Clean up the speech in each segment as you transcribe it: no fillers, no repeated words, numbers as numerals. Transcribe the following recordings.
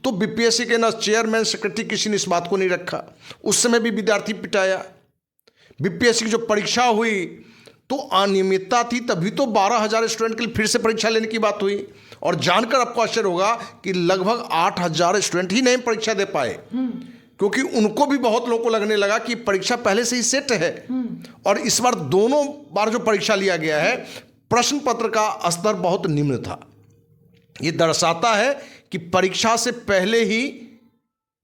तो बीपीएससी के ना चेयरमैन सेक्रेटरी किसी ने इस बात को नहीं रखा। उस समय भी विद्यार्थी पिटाया। बीपीएससी की जो परीक्षा हुई तो अनियमितता थी, तभी तो 12,000 स्टूडेंट के लिए फिर से परीक्षा लेने की बात हुई। और जानकर आपको आश्चर्य होगा कि लगभग 8,000 स्टूडेंट ही नहीं परीक्षा दे पाए, क्योंकि उनको भी बहुत लोगों को लगने लगा कि परीक्षा पहले से ही सेट है। और इस बार दोनों बार जो परीक्षा लिया गया है, प्रश्न पत्र का स्तर बहुत निम्न था। ये दर्शाता है कि परीक्षा से पहले ही,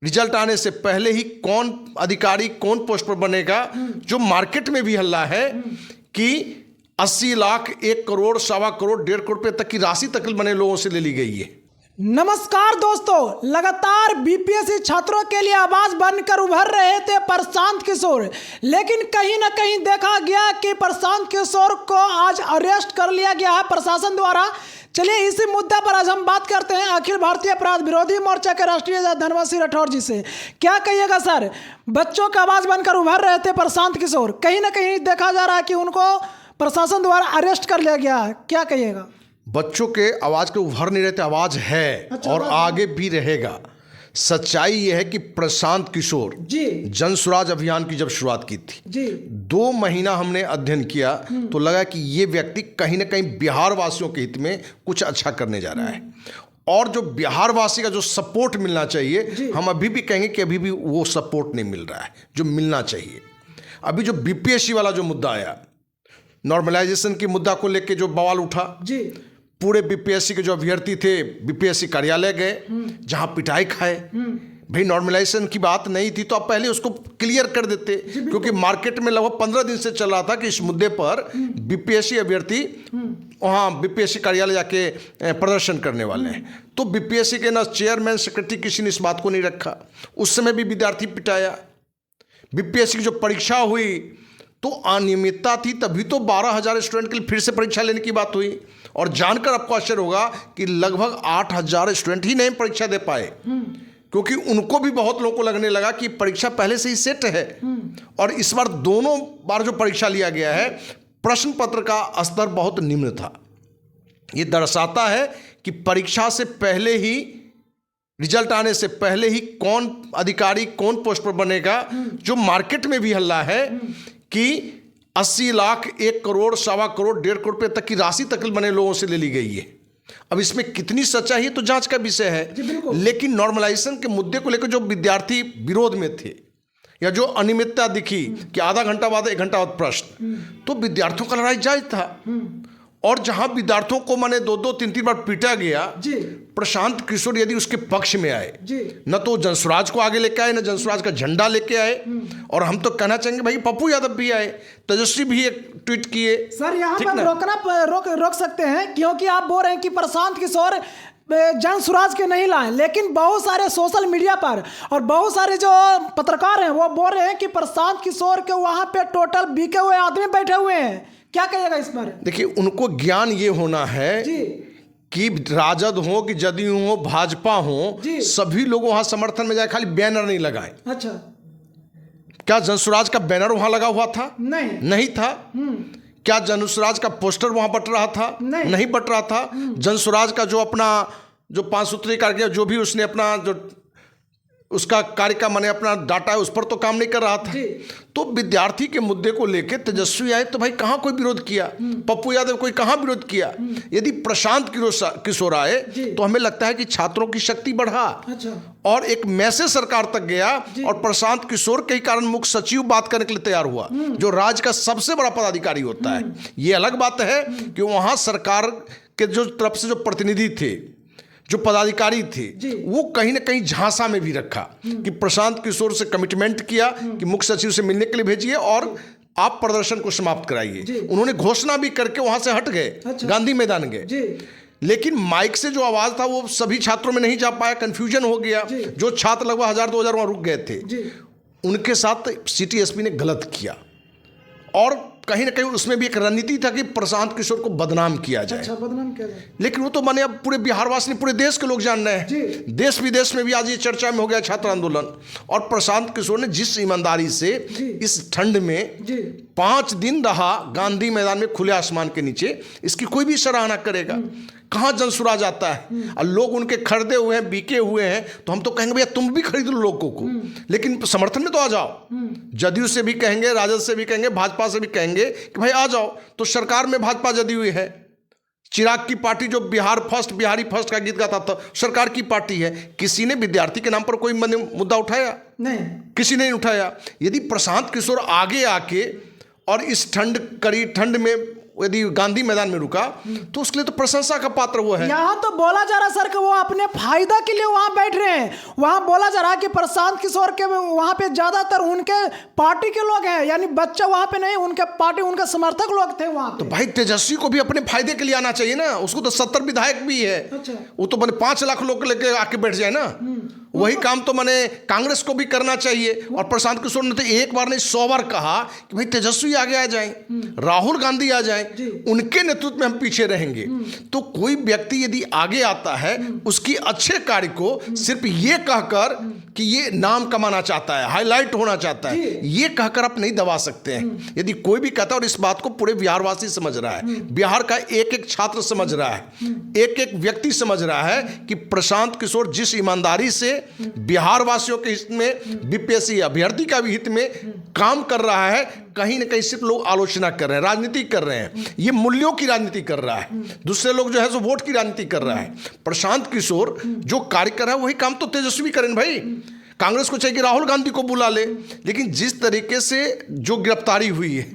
रिजल्ट आने से पहले ही कौन अधिकारी कौन पोस्ट पर बनेगा। जो मार्केट में भी हल्ला है कि 80 लाख, 1 करोड़, 1.25 करोड़, 1.5 करोड़ रुपए तक की राशि तक बने लोगों से ले ली गई है। नमस्कार दोस्तों, लगातार बीपीएससी छात्रों के लिए आवाज बनकर उभर रहे थे प्रशांत किशोर, लेकिन कहीं ना कहीं देखा गया कि प्रशांत किशोर को आज अरेस्ट कर लिया गया है प्रशासन द्वारा। चलिए इसी मुद्दा पर आज हम बात करते हैं अखिल भारतीय अपराध विरोधी मोर्चा के राष्ट्रीय अध्यक्ष धनवंत सिंह राठौर जी से। क्या कहिएगा सर, बच्चों का आवाज बनकर उभर रहे थे प्रशांत किशोर, कहीं ना कहीं देखा जा रहा है कि उनको प्रशासन द्वारा अरेस्ट कर लिया गया है, क्या कहिएगा? बच्चों के आवाज के उभर नहीं रहते, आवाज है। अच्छा, और आगे भी रहेगा। सच्चाई यह है कि प्रशांत किशोर जी जन स्वराज अभियान की जब शुरुआत की थी जी, 2 महीना हमने अध्ययन किया तो लगा कि ये व्यक्ति कहीं ना कहीं बिहार वासियों के हित में कुछ अच्छा करने जा रहा है। और जो बिहार वासी का जो सपोर्ट मिलना चाहिए, हम अभी भी कहेंगे कि अभी भी वो सपोर्ट नहीं मिल रहा है जो मिलना चाहिए। अभी जो बीपीएससी वाला जो मुद्दा आया, नॉर्मलाइजेशन के मुद्दा को लेकर जो बवाल उठा जी, पूरे बीपीएससी के जो अभ्यर्थी थे बीपीएससी कार्यालय गए, जहां पिटाई खाए। भाई नॉर्मलाइजेशन की बात नहीं थी तो आप पहले उसको क्लियर कर देते, क्योंकि मार्केट में लगभग 15 दिन से चल रहा था कि इस मुद्दे पर बीपीएससी अभ्यर्थी वहाँ बीपीएससी कार्यालय जाके प्रदर्शन करने वाले हैं। तो बीपीएससी के ना चेयरमैन सेक्रेटरी किसी ने इस बात को नहीं रखा। उस समय भी विद्यार्थी पिटाया। बीपीएससी की जो परीक्षा हुई तो अनियमितता थी, तभी तो 12,000 स्टूडेंट के लिए फिर से परीक्षा लेने की बात हुई। और जानकर आपको आश्चर्य होगा कि लगभग 8,000 स्टूडेंट ही नहीं परीक्षा दे पाए, क्योंकि उनको भी बहुत लोगों को लगने लगा कि परीक्षा पहले से ही सेट है। और इस बार दोनों बार जो परीक्षा लिया गया है, प्रश्न पत्र का स्तर बहुत निम्न था। ये दर्शाता है कि परीक्षा से पहले ही, रिजल्ट आने से पहले ही कौन अधिकारी कौन पोस्ट पर बनेगा। जो मार्केट में भी हल्ला है कि 80 लाख, 1 करोड़, 1.25 करोड़, 1.5 करोड़ रुपए तक की राशि तक बने लोगों से ले ली गई है। अब इसमें कितनी सच्चाई है तो जांच का विषय है, लेकिन नॉर्मलाइजेशन के मुद्दे को लेकर जो विद्यार्थी विरोध में थे या जो अनियमितता दिखी कि आधा घंटा बाद 1 घंटा बाद प्रश्न, तो विद्यार्थियों का लड़ाई जायज था। और जहां विद्यार्थियों को माने 2-2, 3-3 बार पीटा गया, प्रशांत किशोर यदि उसके पक्ष में आए, न तो जनस्वराज को आगे लेके आए, न जनस्वराज का झंडा लेके आए। और हम तो कहना चाहेंगे भाई पप्पू यादव भी आए, तेजस्वी भी एक ट्वीट किए। सर यहाँ पर रोक सकते हैं, क्योंकि आप बोल रहे हैं कि प्रशांत किशोर जन स्वराज के नहीं लाए, लेकिन बहुत सारे सोशल मीडिया पर और बहुत सारे जो पत्रकार हैं वो बोल रहे हैं कि प्रशांत किशोर के वहां पे टोटल बिके हुए आदमी बैठे हुए हैं। क्या कहिएगा इस पर? देखिए, उनको ज्ञान ये होना है कि राजद हो कि जदयू हो, भाजपा हो, सभी लोग वहां समर्थन में जाए, खाली बैनर नहीं लगाए। अच्छा, क्या जनस्वराज का बैनर वहां लगा हुआ था? नहीं था। क्या जनस्वराज का पोस्टर वहां बट रहा था? नहीं बट रहा था। जनस्वराज का जो अपना जो 5 सूत्री कार्यक्रम जो भी उसने अपना जो उसका कार्य का माने अपना डाटा है उस पर तो काम नहीं कर रहा था। तो विद्यार्थी के मुद्दे को लेकर तेजस्वी आए तो भाई कहाँ कोई विरोध किया, पप्पू यादव कोई कहाँ विरोध किया। यदि प्रशांत किशोर आए तो हमें लगता है कि छात्रों की शक्ति बढ़ा। अच्छा। और एक मैसेज सरकार तक गया और प्रशांत किशोर के कारण मुख्य सचिव बात करने के लिए तैयार हुआ, जो राज्य का सबसे बड़ा पदाधिकारी होता है। ये अलग बात है कि वहां सरकार के जो तरफ से जो प्रतिनिधि थे, जो पदाधिकारी थे, वो कहीं ना कहीं झांसा में भी रखा कि प्रशांत किशोर से कमिटमेंट किया कि मुख्य सचिव से मिलने के लिए भेजिए और आप प्रदर्शन को समाप्त कराइए। उन्होंने घोषणा भी करके वहां से हट गए। अच्छा। गांधी मैदान गए, लेकिन माइक से जो आवाज था वो सभी छात्रों में नहीं जा पाया, कंफ्यूजन हो गया। जो छात्र लगभग 1000-2000 वहां रुक गए थे, उनके साथ सिटी एसपी ने गलत किया और कहीं ना कहीं उसमें भी एक रणनीति था कि प्रशांत किशोर को बदनाम किया जाए। अच्छा, बदनाम किया जाए। लेकिन वो तो माने अब पूरे बिहारवासी पूरे देश के लोग जान रहे हैं, देश विदेश में भी आज ये चर्चा में हो गया छात्र आंदोलन। और प्रशांत किशोर ने जिस ईमानदारी से इस ठंड में 5 दिन रहा गांधी मैदान में खुले आसमान के नीचे, इसकी कोई भी सराहना करेगा। कहाँ जनसुराज आता है। और लोग उनके खरीदे हुए हैं, बिके हुए हैं, तो हम तो कहेंगे भैया तुम भी खरीद लो लोगों को, लेकिन समर्थन में तो आ जाओ। जदयू से भी कहेंगे, राजद से भी कहेंगे, भाजपा से भी कहेंगे कि भाई आ जाओ। तो सरकार में भाजपा जदयू है। चिराग की पार्टी जो बिहार फर्स्ट, बिहारी फर्स्ट का गीत गाता था, सरकार की पार्टी है। किसी ने विद्यार्थी के नाम पर कोई मुद्दा उठाया? नहीं, किसी ने नहीं उठाया। यदि प्रशांत किशोर आगे आके और इस ठंड में यदि गांधी मैदान में रुका तो उसके लिए तो प्रशंसा का पात्र वो है। यहाँ तो बोला जा रहा सर कि वो अपने फायदा के लिए वहां बैठ रहे हैं। वहां बोला जा रहा है कि प्रशांत किशोर के वहां पे ज्यादातर उनके पार्टी के लोग हैं, यानी बच्चा वहां पे नहीं, उनके पार्टी, उनके समर्थक लोग थे वहां पे। तो भाई तेजस्वी को भी अपने फायदे के लिए आना चाहिए ना। उसको तो 70 विधायक भी है। अच्छा। वो तो 5 लाख लोग लेके आके बैठ जाए ना। वही काम तो मैंने कांग्रेस को भी करना चाहिए। और प्रशांत किशोर ने तो एक बार नहीं 100 बार कहा कि भाई तेजस्वी आगे आ जाएं, राहुल गांधी आ जाएं, उनके नेतृत्व में हम पीछे रहेंगे। तो कोई व्यक्ति यदि आगे आता है, उसकी अच्छे कार्य को सिर्फ ये कहकर कि ये नाम कमाना चाहता है, हाईलाइट होना चाहता है, ये कहकर आप नहीं दबा सकते हैं। यदि कोई भी कहता है, और इस बात को पूरे बिहारवासी समझ रहा है, बिहार का एक एक छात्र समझ रहा है, एक एक व्यक्ति समझ रहा है कि प्रशांत किशोर जिस ईमानदारी से बिहार वासियों के हित में, बीपीएससी अभ्यर्थी का भी हित में काम कर रहा है, कहीं ना कहीं सिर्फ लोग आलोचना कर रहे हैं, राजनीति कर रहे हैं। ये मूल्यों की राजनीति कर रहा है। दूसरे लोग जो है सो वोट की राजनीति कर रहा है। प्रशांत किशोर जो कार्य कर रहा है वही काम तो तेजस्वी करें भाई। कांग्रेस को चाहिए कि राहुल गांधी को बुला ले, लेकिन जिस तरीके से जो गिरफ्तारी हुई है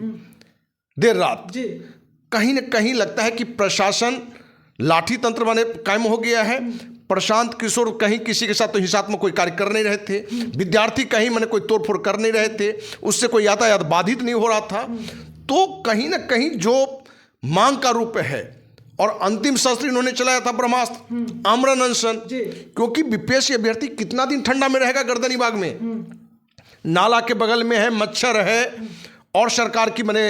देर रात, कहीं ना कहीं लगता है कि प्रशासन लाठी तंत्र बने कायम हो गया है। प्रशांत किशोर कहीं किसी के साथ तो हिंसात्मक कोई कार्य कर नहीं रहे थे, विद्यार्थी कहीं मैंने कोई तोड़फोड़ कर नहीं रहे थे, उससे कोई यातायात बाधित नहीं हो रहा था। तो कहीं ना कहीं जो मांग का रूप है, और अंतिम शस्त्र इन्होंने चलाया था ब्रह्मास्त्र, आमरण अनशन। क्योंकि बीपीएससी अभ्यर्थी कितना दिन ठंडा में रहेगा गर्दनी बाग में? नाला के बगल में है, मच्छर है, और सरकार की मैंने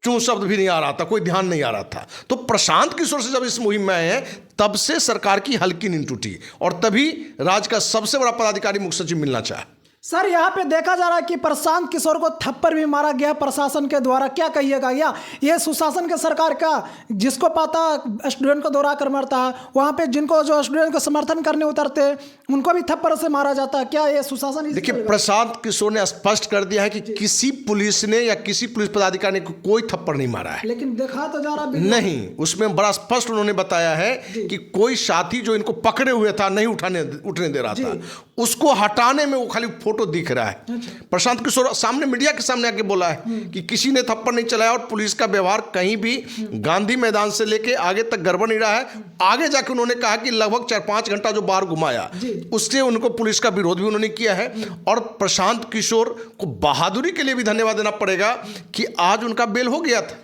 चूं शब्द भी नहीं आ रहा था, कोई ध्यान नहीं आ रहा था। तो प्रशांत किशोर से जब इस मुहिम में आए हैं, तब से सरकार की हल्की नींद टूटी, और तभी राज्य का सबसे बड़ा पदाधिकारी मुख्य सचिव मिलना चाहा। सर यहाँ पे देखा जा रहा है कि प्रशांत किशोर को थप्पड़ भी मारा गया प्रशासन के द्वारा, क्या कहिएगा? या ये सुशासन के सरकार का, जिसको पता स्टूडेंट को दौरा कर मारता है, वहाँ पे जिनको जो स्टूडेंट को समर्थन करने उतरते उनको भी थप्पड़ से मारा जाता है, क्या ये सुशासन? देखिए, प्रशांत किशोर ने स्पष्ट कर दिया है कि किसी पुलिस ने या किसी पुलिस पदाधिकारी ने कोई थप्पड़ नहीं मारा है। लेकिन देखा तो जा रहा नहीं, उसमें बड़ा स्पष्ट उन्होंने बताया है कि कोई साथी जो इनको पकड़े हुए था, नहीं उठने दे रहा था, उसको हटाने में वो खाली फोटो दिख रहा है। प्रशांत किशोर सामने मीडिया के सामने आके बोला है कि किसी ने थप्पड़ नहीं चलाया, और पुलिस का व्यवहार कहीं भी गांधी मैदान से लेके आगे तक गड़बड़ नहीं रहा है। आगे जाके उन्होंने कहा कि लगभग 4-5 घंटा जो बाहर घुमाया, उससे उनको पुलिस का विरोध भी उन्होंने किया है। और प्रशांत किशोर को बहादुरी के लिए भी धन्यवाद देना पड़ेगा कि आज उनका बेल हो गया था,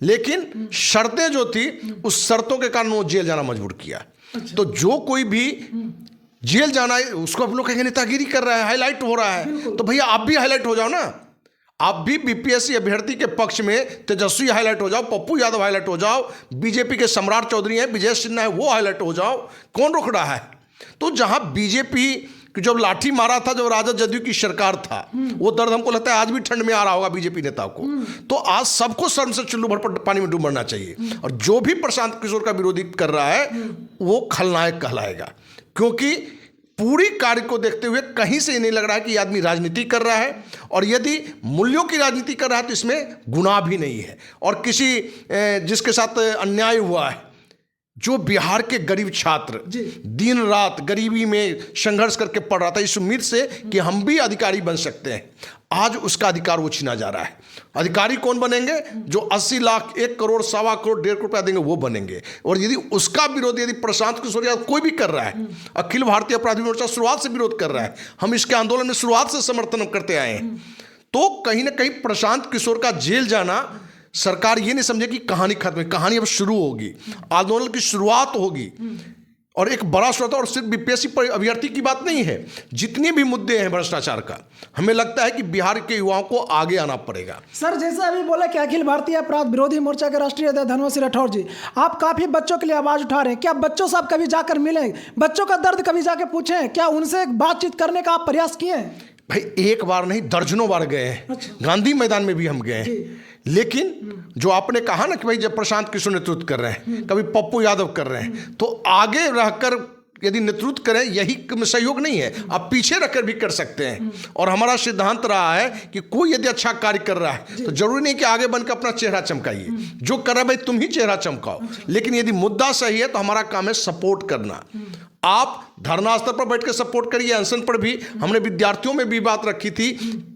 लेकिन शर्तें जो थी, उस शर्तों के कारण वो जेल जाना मजबूर किया। तो जो कोई भी जेल जाना है, उसको आप लोग कहेंगे नेतागिरी कर रहा है, हाईलाइट हो रहा है। तो भैया आप भी हाईलाइट हो जाओ ना, आप भी बीपीएससी अभ्यर्थी के पक्ष में तेजस्वी हाईलाइट हो जाओ, पप्पू यादव हाईलाइट हो जाओ, बीजेपी के सम्राट चौधरी हैं, विजय सिन्हा है, वो हाईलाइट हो जाओ। कौन रोक रहा है? तो जहां बीजेपी जब लाठी मारा था, जब राजद जदयू की सरकार था, वो दर्द हमको लगता है आज भी ठंड में आ रहा होगा बीजेपी नेताओं को। तो आज सबको शर्म से चुल्लू भर पर पानी में डूब मरना चाहिए। और जो भी प्रशांत किशोर का विरोधी कर रहा है, वो खलनायक कहलाएगा, क्योंकि पूरी कार्य को देखते हुए कहीं से नहीं लग रहा है कि यह आदमी राजनीति कर रहा है। और यदि मूल्यों की राजनीति कर रहा है तो इसमें गुनाह भी नहीं है। और किसी जिसके साथ अन्याय हुआ है, जो बिहार के गरीब छात्र दिन रात गरीबी में संघर्ष करके पढ़ रहा था, इस उम्मीद से कि हम भी अधिकारी बन सकते हैं, आज उसका अधिकार वो छीना जा रहा है। अधिकारी कौन बनेंगे? जो 80 लाख, 1 करोड़, 1.25 करोड़, 1.5 करोड़ रुपया देंगे, वो बनेंगे। और यदि उसका विरोध यदि प्रशांत किशोर या कोई भी कर रहा है, अखिल भारतीय अपराधी मोर्चा शुरुआत से विरोध कर रहा है, हम इसके आंदोलन में शुरुआत से समर्थन करते आए हैं, तो कहीं ना कहीं प्रशांत किशोर का जेल जाना, सरकार ये नहीं समझे कि कहानी खत्म है, कहानी अब शुरू होगी, आंदोलन की शुरुआत होगी। और एक बड़ा श्रोता, और सिर्फ बीपीएससी अभ्यर्थी की बात नहीं है, जितने भी मुद्दे हैं भ्रष्टाचार का, हमें लगता है कि बिहार के युवाओं को आगे आना पड़ेगा। सर, जैसे अभी बोला कि अखिल भारतीय अपराध विरोधी मोर्चा के राष्ट्रीय अध्यक्ष धनवंतरी राठौर जी, आप काफी बच्चों के लिए आवाज उठा रहे हैं, क्या बच्चों से आप कभी जाकर मिले, बच्चों का दर्द कभी जाकर पूछें, क्या उनसे बातचीत करने का आप प्रयास किए? भाई एक बार नहीं दर्जनों बार गए हैं। अच्छा। गांधी मैदान में भी हम गए हैं। लेकिन जो आपने कहा ना कि भाई जब प्रशांत किशोर नेतृत्व कर रहे हैं, कभी पप्पू यादव कर रहे हैं, तो आगे रहकर यदि नेतृत्व करें यही सहयोग नहीं है, आप पीछे रखकर भी कर सकते हैं। और हमारा सिद्धांत रहा है कि कोई यदि अच्छा कार्य कर रहा है तो जरूरी नहीं कि आगे बनकर अपना चेहरा चमकाइए, जो कर रहा है भाई तुम ही चेहरा चमकाओ। लेकिन यदि मुद्दा सही है तो हमारा काम है सपोर्ट करना। आप धरना स्तर पर बैठ के सपोर्ट करिए, अनशन पर भी। हमने विद्यार्थियों में भी बात रखी थी,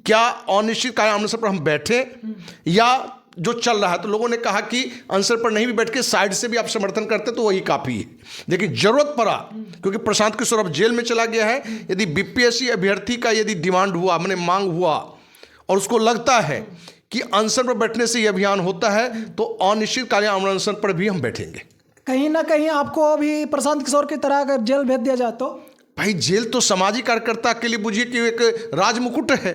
क्या अनिश्चितकालीन अनशन पर हम बैठे या जो चल रहा है, तो लोगों ने कहा कि अनशन पर नहीं भी बैठ के साइड से भी आप समर्थन करते तो वही काफ़ी है। लेकिन जरूरत पड़ा, क्योंकि प्रशांत किशोर अब जेल में चला गया है, यदि बीपीएससी अभ्यर्थी का यदि डिमांड हुआ, मैंने मांग हुआ और उसको लगता है कि अनशन पर बैठने से ये अभियान होता है, तो अनिश्चितकालीन अनशन पर भी हम बैठेंगे। कहीं ना कहीं आपको भी प्रशांत किशोर की तरह अगर जेल भेज दिया जाए तो? भाई जेल तो सामाजिक कार्यकर्ता के लिए बुझिए कि एक राजमुकुट है,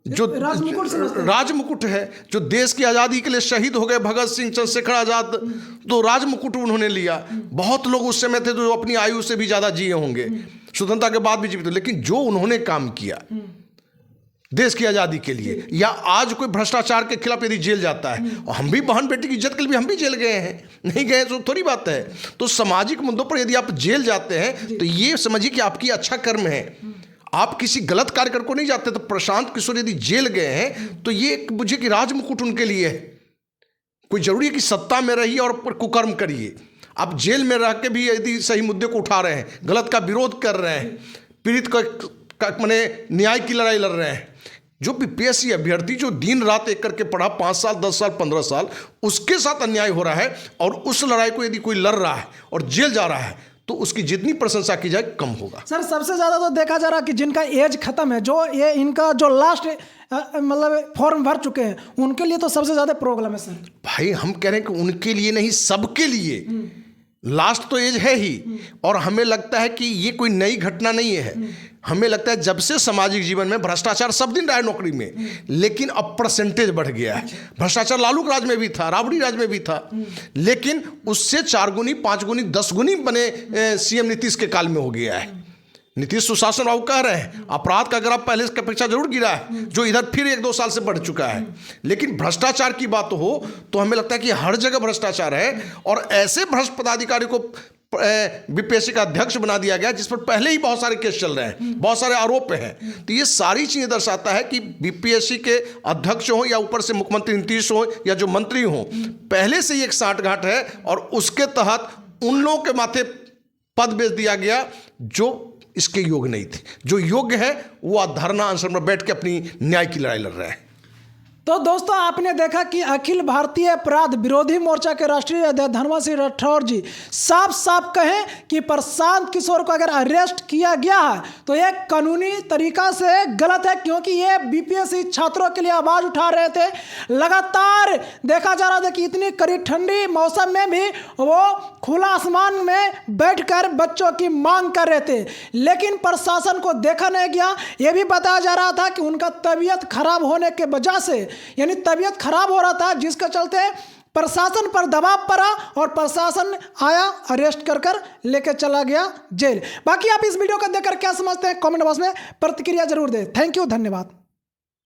जो राजमुकुट है, जो देश की आज़ादी के लिए शहीद हो गए भगत सिंह, चंद्रशेखर आज़ाद, तो राजमुकुट उन्होंने लिया। बहुत लोग उस समय थे जो अपनी आयु से भी ज़्यादा जिए होंगे, स्वतंत्रता के बाद भी जीवित, लेकिन जो उन्होंने काम किया देश की आज़ादी के लिए, या आज कोई भ्रष्टाचार के खिलाफ यदि जेल जाता है, और हम भी बहन बेटी की इज्जत के लिए भी हम भी जेल गए हैं, नहीं गए तो थोड़ी बात है। तो सामाजिक मुद्दों पर यदि आप जेल जाते हैं तो ये समझिए कि आपकी अच्छा कर्म है, आप किसी गलत कार्य को नहीं जाते। तो प्रशांत किशोर यदि जेल गए हैं तो ये मुझे कि राजमुकुट उनके लिए है। कोई जरूरी है कि सत्ता में रहिए और कुकर्म करिए। आप जेल में रह के भी यदि सही मुद्दे को उठा रहे हैं, गलत का विरोध कर रहे हैं, पीड़ित का माने न्याय की लड़ाई लड़ रहे हैं, जो बीपीएससी अभ्यर्थी जो दिन रात एक करके पढ़ा, 5 साल 10 साल 15 साल, उसके साथ अन्याय हो रहा है, और उस लड़ाई को यदि कोई लड़ रहा है और जेल जा रहा है तो उसकी जितनी प्रशंसा की जाए कम होगा। सर सबसे ज़्यादा तो देखा जा रहा है कि जिनका एज खत्म है, जो ये इनका जो लास्ट मतलब फॉर्म भर चुके हैं, उनके लिए तो सबसे ज़्यादा प्रॉब्लम है। सर भाई हम कह रहे हैं कि उनके लिए नहीं, सबके लिए लास्ट तो एज है ही। और हमें लगता है कि ये कोई नई घटना नहीं है। हमें लगता है जब से सामाजिक जीवन में भ्रष्टाचार सब दिन रहा है नौकरी में, लेकिन अब परसेंटेज बढ़ गया है। भ्रष्टाचार लालू राज में भी था, राबड़ी राज में भी था, लेकिन उससे 4 गुनी 5 गुनी 10 गुनी बने सीएम नीतीश के काल में हो गया है। नीतीश सुशासन बाबू कह रहे हैं अपराध का ग्राफ पहले की अपेक्षा जरूर गिरा है, जो इधर फिर 1-2 साल से बढ़ चुका है। लेकिन भ्रष्टाचार की बात हो तो हमें लगता है कि हर जगह भ्रष्टाचार है, और ऐसे भ्रष्ट पदाधिकारी को बीपीएससी का अध्यक्ष बना दिया गया जिस पर पहले ही बहुत सारे केस चल रहे हैं, बहुत सारे आरोप हैं। तो ये सारी चीजें दर्शाता है कि बीपीएससी के अध्यक्ष हो या ऊपर से मुख्यमंत्री नीतीश हो या जो मंत्री हो, पहले से ही एक साठगांठ है, और उसके तहत उन लोगों के माथे पद बेच दिया गया जो इसके योग्य नहीं थे। जो योग्य है वो धरना अनशन में बैठ के अपनी न्याय की लड़ाई लड़ रहे हैं। तो दोस्तों आपने देखा कि अखिल भारतीय अपराध विरोधी मोर्चा के राष्ट्रीय अध्यक्ष धर्मा सिंह राठौर जी साफ साफ कहें कि प्रशांत किशोर को अगर अरेस्ट किया गया है तो यह कानूनी तरीका से गलत है, क्योंकि ये बीपीएससी छात्रों के लिए आवाज उठा रहे थे। लगातार देखा जा रहा था कि इतनी कड़ी ठंडी मौसम में भी वो खुला आसमान में बैठकर बच्चों की मांग कर रहे थे, लेकिन प्रशासन को देखा नहीं गया। ये भी बताया जा रहा था कि उनका तबीयत खराब होने के वजह से, यानी तबीयत खराब हो रहा था, जिसके चलते प्रशासन पर दबाव पड़ा और प्रशासन आया, अरेस्ट कर लेकर चला गया जेल। बाकी आप इस वीडियो को देखकर क्या समझते हैं कमेंट बॉक्स में प्रतिक्रिया जरूर दें। थैंक यू, धन्यवाद।